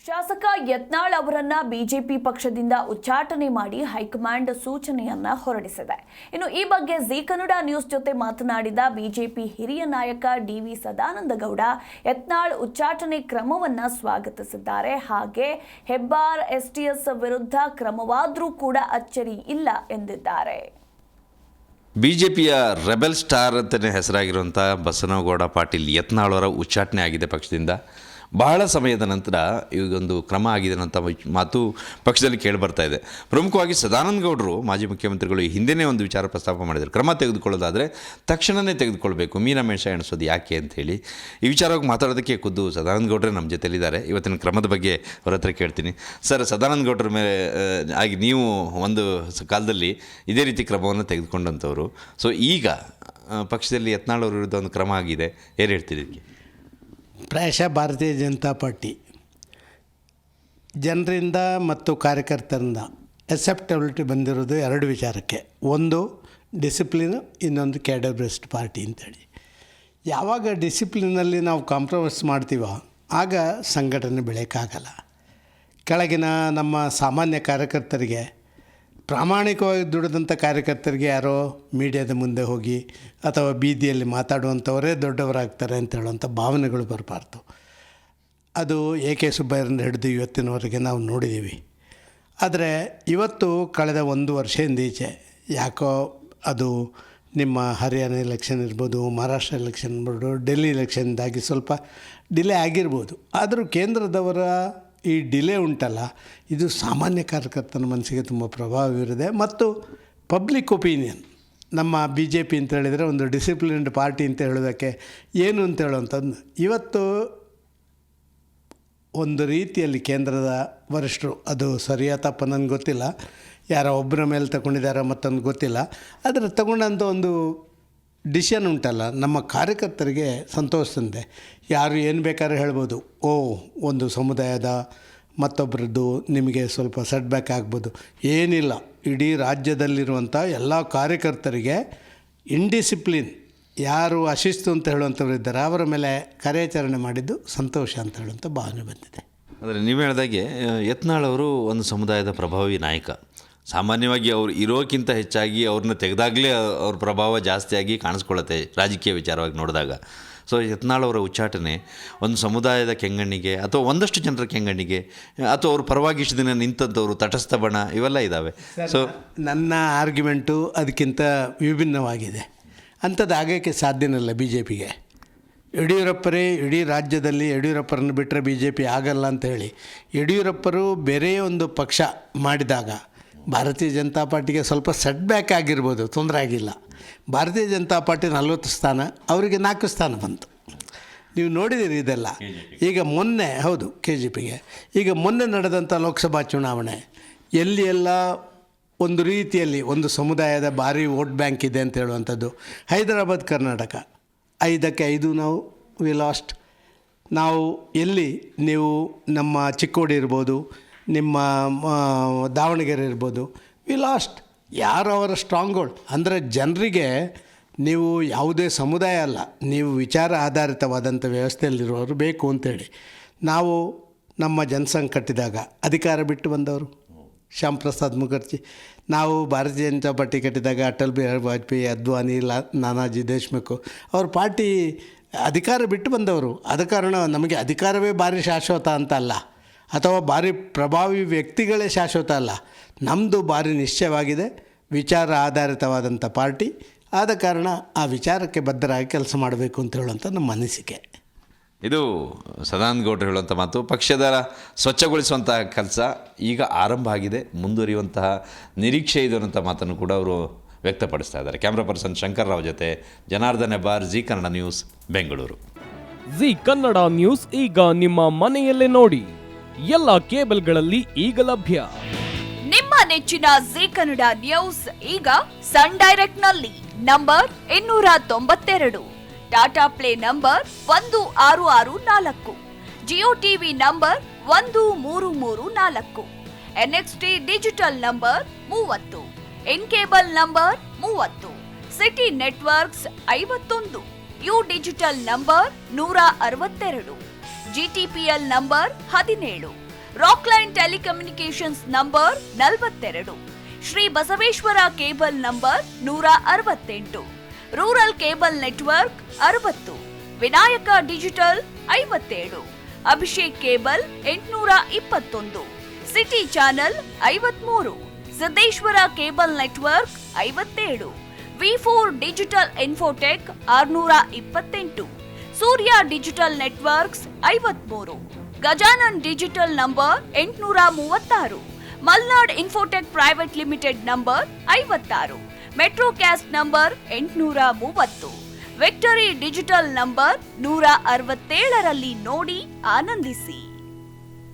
ಶಾಸಕ ಯತ್ನಾಳ್ ಅವರನ್ನ ಬಿಜೆಪಿ ಪಕ್ಷದಿಂದ ಉಚ್ಚಾಟನೆ ಮಾಡಿ ಹೈಕಮಾಂಡ್ ಸೂಚನೆಯನ್ನ ಹೊರಡಿಸಿದೆ. ಇನ್ನು ಈ ಬಗ್ಗೆ ಜಿ ಕನ್ನಡ ನ್ಯೂಸ್ ಜೊತೆ ಮಾತನಾಡಿದ ಬಿಜೆಪಿ ಹಿರಿಯ ನಾಯಕ ಡಿವಿ ಸದಾನಂದಗೌಡ ಯತ್ನಾಳ್ ಉಚ್ಚಾಟನೆ ಕ್ರಮವನ್ನ ಸ್ವಾಗತಿಸಿದ್ದಾರೆ. ಹಾಗೆ ಹೆಬ್ಬಾರ್ ಎಸ್ಟಿಎಸ್ ವಿರುದ್ಧ ಕ್ರಮವಾದರೂ ಕೂಡ ಅಚ್ಚರಿ ಇಲ್ಲ ಎಂದಿದ್ದಾರೆ. ಬಿಜೆಪಿಯ ರೆಬೆಲ್ ಸ್ಟಾರ್ ಅಂತಲೇ ಹೆಸರಾಗಿರುವಂಥ ಬಸನಗೌಡ ಪಾಟೀಲ್ ಯತ್ನಾಳ್ ಅವರ ಉಚ್ಚಾಟನೆ ಆಗಿದೆ ಪಕ್ಷದಿಂದ. ಬಹಳ ಸಮಯದ ನಂತರ ಈಗೊಂದು ಕ್ರಮ ಆಗಿದೆ ಅಂತ ಮಾತು ಪಕ್ಷದಲ್ಲಿ ಕೇಳಿಬರ್ತಾ ಇದೆ. ಪ್ರಮುಖವಾಗಿ ಸದಾನಂದ ಗೌಡರು ಮಾಜಿ ಮುಖ್ಯಮಂತ್ರಿಗಳು ಈ ಹಿಂದೆಯೇ ಒಂದು ವಿಚಾರ ಪ್ರಸ್ತಾಪ ಮಾಡಿದರು. ಕ್ರಮ ತೆಗೆದುಕೊಳ್ಳೋದಾದರೆ ತಕ್ಷಣವೇ ತೆಗೆದುಕೊಳ್ಬೇಕು, ಮೀನಮೇಷ ಎಣಿಸೋದು ಯಾಕೆ ಅಂಥೇಳಿ. ಈ ವಿಚಾರವಾಗಿ ಮಾತಾಡೋದಕ್ಕೆ ಖುದ್ದು ಸದಾನಂದ ಗೌಡರೇ ನಮ್ಮ ಜೊತೆಲಿದ್ದಾರೆ. ಇವತ್ತಿನ ಕ್ರಮದ ಬಗ್ಗೆ ಅವ್ರ ಹತ್ರ ಕೇಳ್ತೀನಿ. ಸರ್, ಸದಾನಂದ ಗೌಡರ ಮೇಲೆ ಆಗಿ ನೀವು ಒಂದು ಕಾಲದಲ್ಲಿ ಇದೇ ರೀತಿ ಕ್ರಮವನ್ನು ತೆಗೆದುಕೊಂಡಂಥವ್ರು. ಸೊ ಈಗ ಪಕ್ಷದಲ್ಲಿ ಯತ್ನಾಳ್ ಅವ್ರ ವಿರುದ್ಧ ಒಂದು ಕ್ರಮ ಆಗಿದೆ, ಏನು ಹೇಳ್ತೀರಿ? ಪ್ರಾಯಶಃ ಭಾರತೀಯ ಜನತಾ ಪಾರ್ಟಿ ಜನರಿಂದ ಮತ್ತು ಕಾರ್ಯಕರ್ತರಿಂದ ಅಕ್ಸೆಪ್ಟಬಿಲಿಟಿ ಬಂದಿರೋದು ಎರಡು ವಿಚಾರಕ್ಕೆ. ಒಂದು ಡಿಸಿಪ್ಲಿನ್, ಇನ್ನೊಂದು ಕ್ಯಾಡರ್ ಬೇಸ್ಡ್ ಪಾರ್ಟಿ ಅಂತೇಳಿ. ಯಾವಾಗ ಡಿಸಿಪ್ಲಿನಲ್ಲಿ ನಾವು ಕಾಂಪ್ರಮೈಸ್ ಮಾಡ್ತೀವೋ ಆಗ ಸಂಘಟನೆ ಬೆಳೆಯೋಕ್ಕಾಗಲ್ಲ. ಕೆಳಗಿನ ನಮ್ಮ ಸಾಮಾನ್ಯ ಕಾರ್ಯಕರ್ತರಿಗೆ, ಪ್ರಾಮಾಣಿಕವಾಗಿ ದುಡಿದಂಥ ಕಾರ್ಯಕರ್ತರಿಗೆ ಯಾರೋ ಮೀಡಿಯಾದ ಮುಂದೆ ಹೋಗಿ ಅಥವಾ ಬೀದಿಯಲ್ಲಿ ಮಾತಾಡುವಂಥವರೇ ದೊಡ್ಡವರಾಗ್ತಾರೆ ಅಂತ ಹೇಳುವಂಥ ಭಾವನೆಗಳು ಬರಬಾರ್ದು. ಅದು ಎ ಕೆ ಸುಬ್ಬಯ್ಯರಿಂದ ಹಿಡಿದು ಇವತ್ತಿನವರೆಗೆ ನಾವು ನೋಡಿದ್ದೀವಿ. ಆದರೆ ಇವತ್ತು ಕಳೆದ ಒಂದು ವರ್ಷದಿಂದ ಈಚೆ ಯಾಕೋ ಅದು ನಿಮ್ಮ ಹರಿಯಾಣ ಎಲೆಕ್ಷನ್ ಇರ್ಬೋದು, ಮಹಾರಾಷ್ಟ್ರ ಎಲೆಕ್ಷನ್ ಇರ್ಬೋದು, ಡೆಲ್ಲಿ ಎಲೆಕ್ಷನ್ದಾಗಿ ಸ್ವಲ್ಪ ಡಿಲೇ ಆಗಿರ್ಬೋದು. ಆದರೂ ಕೇಂದ್ರದವರ ಈ ಡಿಲೇ ಉಂಟಲ್ಲ, ಇದು ಸಾಮಾನ್ಯ ಕಾರ್ಯಕರ್ತನ ಮನಸ್ಸಿಗೆ ತುಂಬ ಪ್ರಭಾವ ಬೀರಿದೆ. ಮತ್ತು ಪಬ್ಲಿಕ್ ಒಪಿನಿಯನ್, ನಮ್ಮ ಬಿ ಜೆ ಪಿ ಅಂತ ಹೇಳಿದರೆ ಒಂದು ಡಿಸಿಪ್ಲಿನ್ಡ್ ಪಾರ್ಟಿ ಅಂತ ಹೇಳೋದಕ್ಕೆ ಏನು ಅಂತ ಹೇಳುವಂಥದ್ದು ಇವತ್ತು ಒಂದು ರೀತಿಯಲ್ಲಿ ಕೇಂದ್ರದ ವರಿಷ್ಠರು, ಅದು ಸರಿಯಾ ತಪ್ಪ ನನಗೆ ಗೊತ್ತಿಲ್ಲ, ಯಾರೋ ಒಬ್ಬರ ಮೇಲೆ ತಗೊಂಡಿದ್ದಾರೋ ಮತ್ತೊಂದು ಗೊತ್ತಿಲ್ಲ, ಆದರೆ ತಗೊಂಡಂಥ ಒಂದು ಡಿಸಿಷನ್ ಉಂಟಲ್ಲ, ನಮ್ಮ ಕಾರ್ಯಕರ್ತರಿಗೆ ಸಂತೋಷ ತಂದೆ. ಯಾರು ಏನು ಬೇಕಾದ್ರೂ ಹೇಳ್ಬೋದು, ಒಂದು ಸಮುದಾಯದ ಮತ್ತೊಬ್ಬರದ್ದು ನಿಮಗೆ ಸ್ವಲ್ಪ ಸೆಟ್ ಬ್ಯಾಕ್ ಆಗ್ಬೋದು. ಏನಿಲ್ಲ, ಇಡೀ ರಾಜ್ಯದಲ್ಲಿರುವಂಥ ಎಲ್ಲ ಕಾರ್ಯಕರ್ತರಿಗೆ ಇಂಡಿಸಿಪ್ಲಿನ್, ಯಾರು ಅಶಿಸ್ತು ಅಂತ ಹೇಳುವಂಥವ್ರು ಇದ್ದಾರೆ ಅವರ ಮೇಲೆ ಕಾರ್ಯಾಚರಣೆ ಮಾಡಿದ್ದು ಸಂತೋಷ ಅಂತ ಹೇಳುವಂಥ ಭಾವನೆ ಬಂದಿದೆ. ಅಂದರೆ ನೀವು ಹೇಳಿದಾಗೆ ಯತ್ನಾಳ್ ಅವರು ಒಂದು ಸಮುದಾಯದ ಪ್ರಭಾವಿ ನಾಯಕ. ಸಾಮಾನ್ಯವಾಗಿ ಅವ್ರು ಇರೋಕ್ಕಿಂತ ಹೆಚ್ಚಾಗಿ ಅವ್ರನ್ನ ತೆಗೆದಾಗಲೇ ಅವ್ರ ಪ್ರಭಾವ ಜಾಸ್ತಿಯಾಗಿ ಕಾಣಿಸ್ಕೊಳ್ಳುತ್ತೆ ರಾಜಕೀಯ ವಿಚಾರವಾಗಿ ನೋಡಿದಾಗ. ಸೊ ಯತ್ನಾಳ್ ಅವರ ಉಚ್ಚಾಟನೆ ಒಂದು ಸಮುದಾಯದ ಕೆಂಗಣ್ಣಿಗೆ ಅಥವಾ ಒಂದಷ್ಟು ಜನರ ಕೆಂಗಣ್ಣಿಗೆ ಅಥವಾ ಅವ್ರ ಪರವಾಗಿ ಇಷ್ಟು ದಿನ ನಿಂತಂಥವ್ರು ತಟಸ್ಥ ಬಣ ಇವೆಲ್ಲ ಇದ್ದಾವೆ. ಸೊ ನನ್ನ ಆರ್ಗ್ಯುಮೆಂಟು ಅದಕ್ಕಿಂತ ವಿಭಿನ್ನವಾಗಿದೆ. ಅಂಥದ್ದು ಆಗೋಕ್ಕೆ ಸಾಧ್ಯನಲ್ಲ ಬಿ ಜೆ ಪಿಗೆ. ಯಡಿಯೂರಪ್ಪರೇ ಇಡೀ ರಾಜ್ಯದಲ್ಲಿ ಯಡಿಯೂರಪ್ಪರನ್ನು ಬಿಟ್ಟರೆ ಬಿ ಜೆ ಪಿ ಆಗಲ್ಲ ಅಂತ ಹೇಳಿ ಯಡಿಯೂರಪ್ಪರು ಬೇರೆ ಒಂದು ಪಕ್ಷ ಮಾಡಿದಾಗ ಭಾರತೀಯ ಜನತಾ ಪಾರ್ಟಿಗೆ ಸ್ವಲ್ಪ ಸೆಟ್ ಬ್ಯಾಕ್ ಆಗಿರ್ಬೋದು, ತೊಂದರೆ ಆಗಿಲ್ಲ. ಭಾರತೀಯ ಜನತಾ ಪಾರ್ಟಿ 40 ಸ್ಥಾನ, ಅವರಿಗೆ 4 ಸ್ಥಾನ ಬಂತು. ನೀವು ನೋಡಿದ್ದೀರಿ ಇದೆಲ್ಲ. ಈಗ ಮೊನ್ನೆ ಹೌದು ಕೆ ಜೆ ಪಿಗೆ ಈಗ ಮೊನ್ನೆ ನಡೆದಂಥ ಲೋಕಸಭಾ ಚುನಾವಣೆ ಎಲ್ಲಿ ಎಲ್ಲ ಒಂದು ರೀತಿಯಲ್ಲಿ ಒಂದು ಸಮುದಾಯದ ಭಾರಿ ವೋಟ್ ಬ್ಯಾಂಕ್ ಇದೆ ಅಂತ ಹೇಳುವಂಥದ್ದು. ಹೈದರಾಬಾದ್ ಕರ್ನಾಟಕ 5ಕ್ಕೆ 5 ನಾವು ವಿ ಲಾಸ್ಟ್. ನಾವು ಎಲ್ಲಿ ನೀವು ನಮ್ಮ ಚಿಕ್ಕೋಡಿ ಇರ್ಬೋದು, ನಿಮ್ಮ ದಾವಣಗೆರೆ ಇರ್ಬೋದು, ವಿ ಲಾಸ್ಟ್. ಯಾರು ಅವರ ಸ್ಟ್ರಾಂಗ್ ಹೋಲ್ಡ್ ಅಂದರೆ ಜನರಿಗೆ ನೀವು ಯಾವುದೇ ಸಮುದಾಯ ಅಲ್ಲ, ನೀವು ವಿಚಾರ ಆಧಾರಿತವಾದಂಥ ವ್ಯವಸ್ಥೆಯಲ್ಲಿರುವವರು ಬೇಕು ಅಂತೇಳಿ ನಾವು ನಮ್ಮ ಜನಸಂಘ ಕಟ್ಟಿದಾಗ ಅಧಿಕಾರ ಬಿಟ್ಟು ಬಂದವರು ಶ್ಯಾಮ್ ಪ್ರಸಾದ್ ಮುಖರ್ಜಿ. ನಾವು ಭಾರತೀಯ ಜನತಾ ಪಾರ್ಟಿ ಕಟ್ಟಿದಾಗ ಅಟಲ್ ಬಿಹಾರಿ ವಾಜಪೇಯಿ, ಅದ್ವಾನಿ, ನಾನಾಜಿ ದೇಶ್ಮುಖ್ ಅವ್ರ ಪಾರ್ಟಿ ಅಧಿಕಾರ ಬಿಟ್ಟು ಬಂದವರು. ಆದ ಕಾರಣ ನಮಗೆ ಅಧಿಕಾರವೇ ಭಾರಿ ಶಾಶ್ವತ ಅಂತ ಅಲ್ಲ, ಅಥವಾ ಭಾರಿ ಪ್ರಭಾವಿ ವ್ಯಕ್ತಿಗಳೇ ಶಾಶ್ವತ ಅಲ್ಲ. ನಮ್ಮದು ಭಾರಿ ನಿಶ್ಚಯವಾಗಿದೆ, ವಿಚಾರ ಆಧಾರಿತವಾದಂಥ ಪಾರ್ಟಿ. ಆದ ಕಾರಣ ಆ ವಿಚಾರಕ್ಕೆ ಬದ್ಧರಾಗಿ ಕೆಲಸ ಮಾಡಬೇಕು ಅಂತ ಹೇಳುವಂಥ ನಮ್ಮ ಅನಿಸಿಕೆ. ಇದು ಸದಾನಂದ ಗೌಡರು ಹೇಳುವಂಥ ಮಾತು. ಪಕ್ಷದ ಸ್ವಚ್ಛಗೊಳಿಸುವಂತಹ ಕೆಲಸ ಈಗ ಆರಂಭ ಆಗಿದೆ, ಮುಂದುವರಿಯುವಂತಹ ನಿರೀಕ್ಷೆ ಇದೆ ಅನ್ನೋಂಥ ಮಾತನ್ನು ಕೂಡ ಅವರು ವ್ಯಕ್ತಪಡಿಸ್ತಾ ಇದ್ದಾರೆ. ಕ್ಯಾಮ್ರಾ ಪರ್ಸನ್ ಶಂಕರ್ ರಾವ್ ಜೊತೆ Janardhan Hebbar, G Kannada news, Bengaluru. G Kannada news ಈಗ ನಿಮ್ಮ ಮನೆಯಲ್ಲೇ ನೋಡಿ. ಎಲ್ಲ ಕೇಬಲ್ಗಳಲ್ಲಿ ಈಗ ಲಭ್ಯ. ನಿಮ್ಮ ನೆಚ್ಚಿನ ಜಿ ಕನ್ನಡ ನ್ಯೂಸ್ ಈಗ ಸನ್ ಡೈರೆಕ್ಟ್ ನಲ್ಲಿ number 292, Tata Play number 1664, Jio TV number 1334, NXT digital number 30, in cable number 30, Siti Networks 51, U digital number 162, GTPL number 17, Rockline telecommunications number 42, Shri Basaveshwara cable number 168, rural cable network 60, Vinayaka digital 57, Abhishek cable 821, city channel 53, Siddeshwara cable network 57, ವಿ4 digital infotech 628, Surya digital networks 53, Gajanan digital number 836, Malnad infotech private limited number 56, Metrocast number 830, victory digital number 167ರಲ್ಲಿ ನೋಡಿ ಆನಂದಿಸಿ.